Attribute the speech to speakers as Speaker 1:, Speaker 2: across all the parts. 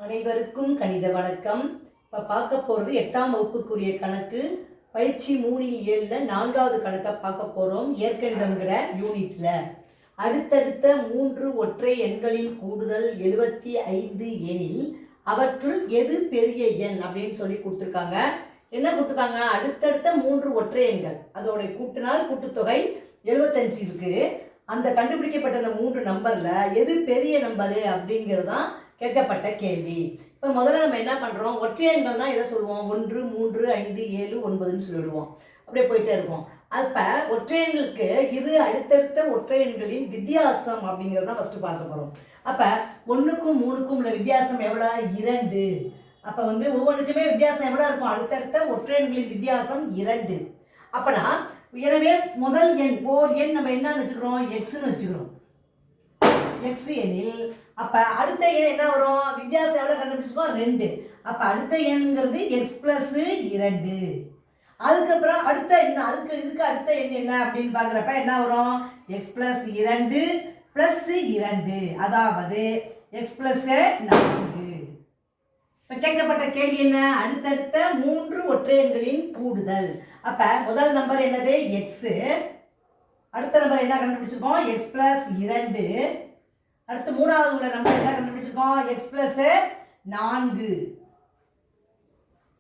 Speaker 1: அனைவருக்கும் கணித வணக்கம். இப்போ பார்க்க போகிறது 8ஆம் வகுப்புக்குரிய கணக்கு பயிற்சி 3.7 4வது கணக்கை பார்க்க போகிறோம். இயற்கணிதம்ங்கிற யூனிட்டில் அடுத்தடுத்த 3 ஒற்றை எண்களின் கூடுதல் 75 எனில் அவற்றுள் எது பெரிய எண் அப்படின்னு சொல்லி கொடுத்துருக்காங்க. என்ன கொடுத்துருக்காங்க? அடுத்தடுத்த 3 ஒற்றை எண்கள், அதோட கூட்டினால் கூட்டுத்தொகை 75 இருக்குது. அந்த கண்டுபிடிக்கப்பட்ட அந்த 3 நம்பரில் எது பெரிய நம்பரு அப்படிங்கிறது தான் கேட்கப்பட்ட கேள்வி. இப்போ முதல்ல நம்ம என்ன பண்ணுறோம், ஒற்றை எண்கள்னா எதை சொல்லுவோம்? 1, 3, 5, 7, 9ன்னு சொல்லிவிடுவோம். அப்படியே போயிட்டே இருக்கும். அப்போ ஒற்றை எண்களுக்கு இரு அடுத்தடுத்த ஒற்றை எண்களின் வித்தியாசம் அப்படிங்கிறது தான் ஃபஸ்ட்டு பார்க்க போகிறோம். அப்போ 1க்கும் 3க்கும் உள்ள வித்தியாசம் எவ்வளோ? 2. அப்போ ஒவ்வொன்றுக்குமே வித்தியாசம் எவ்வளோ இருக்கும்? அடுத்தடுத்த ஒற்றை எண்களின் வித்தியாசம் 2. அப்போனா எனவே முதல் எண் ஓர் எண் நம்ம என்னன்னு வச்சுக்கிறோம்? எக்ஸ்ன்னு வச்சுக்கிறோம். எக்ஸ் எண்ணில் அப்போ அடுத்த எண் என்ன வரும்? வித்தியாசம் எவ்வளோ கண்டுபிடிச்சிருக்கோம்? 2. அப்போ அடுத்த எண்ணுங்கிறது எக்ஸ் ப்ளஸ் 2. அதுக்கப்புறம் அடுத்த எண் இதுக்கு அடுத்த எண் என்ன அப்படின்னு பார்க்குறப்ப என்ன வரும்? எக்ஸ் ப்ளஸ் 2 ப்ளஸ் 2, அதாவது எக்ஸ் ப்ளஸ் 4. இப்போ கேட்கப்பட்ட கேள்வி என்ன? அடுத்தடுத்த 3 ஒற்றை எண்களின் கூடுதல். அப்போ முதல் நம்பர் என்னது? எக்ஸு. அடுத்த நம்பர் என்ன கண்டுபிடிச்சிருக்கோம்? X plus 2. அடுத்து மூணாவது உள்ள நம்பர் என்ன கண்டுபிடிச்சிருக்கோம்? X plus 4.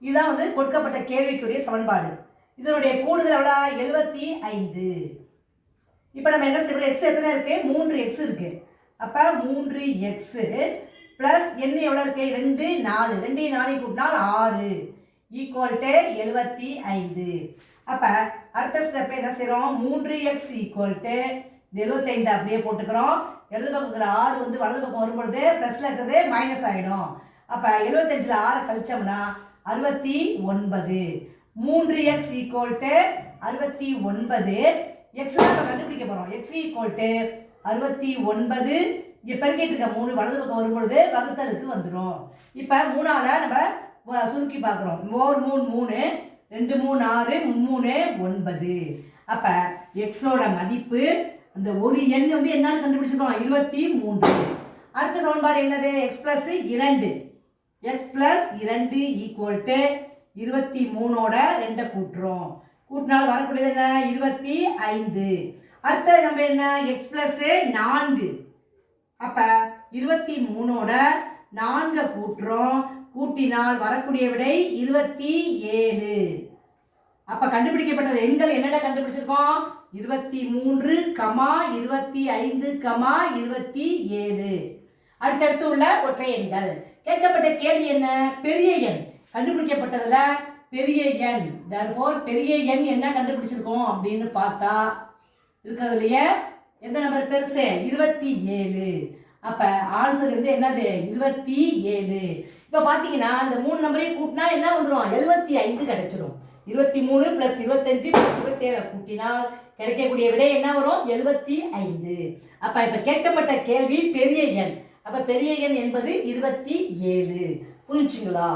Speaker 1: இதுதான் கொடுக்கப்பட்ட கேள்விக்குரிய சமன்பாடு. இதனுடைய கூடுதல் எவ்வளோ? 75. இப்போ நம்ம என்ன செய்யணும்? எக்ஸ் எத்தனை இருக்கு? 3 எக்ஸ் இருக்கு. அப்போ 3 எக்ஸ் ப்ளஸ் என்ன எவ்வளோ இருக்கு? 2 4. 2 4 கூட்டினால் 6 ஈக்குவல் டு 75. அப்போ அடுத்த ஸ்டெப் என்ன செய்கிறோம்? 3x ஈக்குவல் டு 75 அப்படியே போட்டுக்கிறோம். இடது பக்கம் இருக்கிற 6 வலது பக்கம் வரும்பொழுது ப்ளஸில் இருக்கிறது மைனஸ் ஆகிடும். அப்போ 75ல் 6 கழிச்சோம்னா 69. 3x equal to 69. எக்ஸ் தான் நம்ம கண்டுபிடிக்க போகிறோம். X equal to 69. இங்கே பெருக்கிட்டு இருக்க 3 வலது பக்கம் வரும்பொழுது வகுத்தலுக்கு வந்துடும். இப்போ 3ஆல் நம்ம சுருக்கி பார்க்குறோம். 4 3 3, 2 3 6, 3 9. அப்போ எக்ஸோட மதிப்பு அந்த ஒரு எண் என்னன்னு கண்டுபிடிச்சிருக்கோம்? 23. அடுத்த சமன்பாடு என்னது? X plus 2. X plus 2 equal to 23ஓட 2 கூட்டுறோம். கூட்டினால் வரக்கூடியது என்ன? 25. அடுத்த நம்ம என்ன? X plus 4. அப்போ 23ஓட 4 கூட்டுறோம். கூட்டினால் வரக்கூடிய விடை 27. அப்போ கண்டுபிடிக்கப்பட்ட எண்கள் என்னென்ன கண்டுபிடிச்சிருக்கோம்? 23, 25, 27. அடுத்தடுத்து உள்ள ஒற்றை எண்கள். கேட்கப்பட்ட கேள்வி என்ன? பெரிய எண் கண்டுபிடிக்கப்பட்டதுல பெரிய எண். therefore பெரிய எண் என்ன கண்டுபிடிச்சிருக்கோம் அப்படின்னு பார்த்தா இருக்கிறதுலையே எந்த நம்பர் பெருசு? 27. அப்போ ஆன்சர் என்னது? 27. இப்போ பார்த்தீங்கன்னா இந்த 3 நம்பரையும் கூட்டினா என்ன வந்துடும்? 75 கிடைச்சிடும். 23 + 25 + 27 கூட்டினால் கிடைக்கக்கூடிய விடை என்ன வரும்? 75. அப்போ இப்போ கேட்கப்பட்ட கேள்வி பெரிய எண். அப்போ பெரிய எண் என்பது 27. புரிஞ்சுங்களா?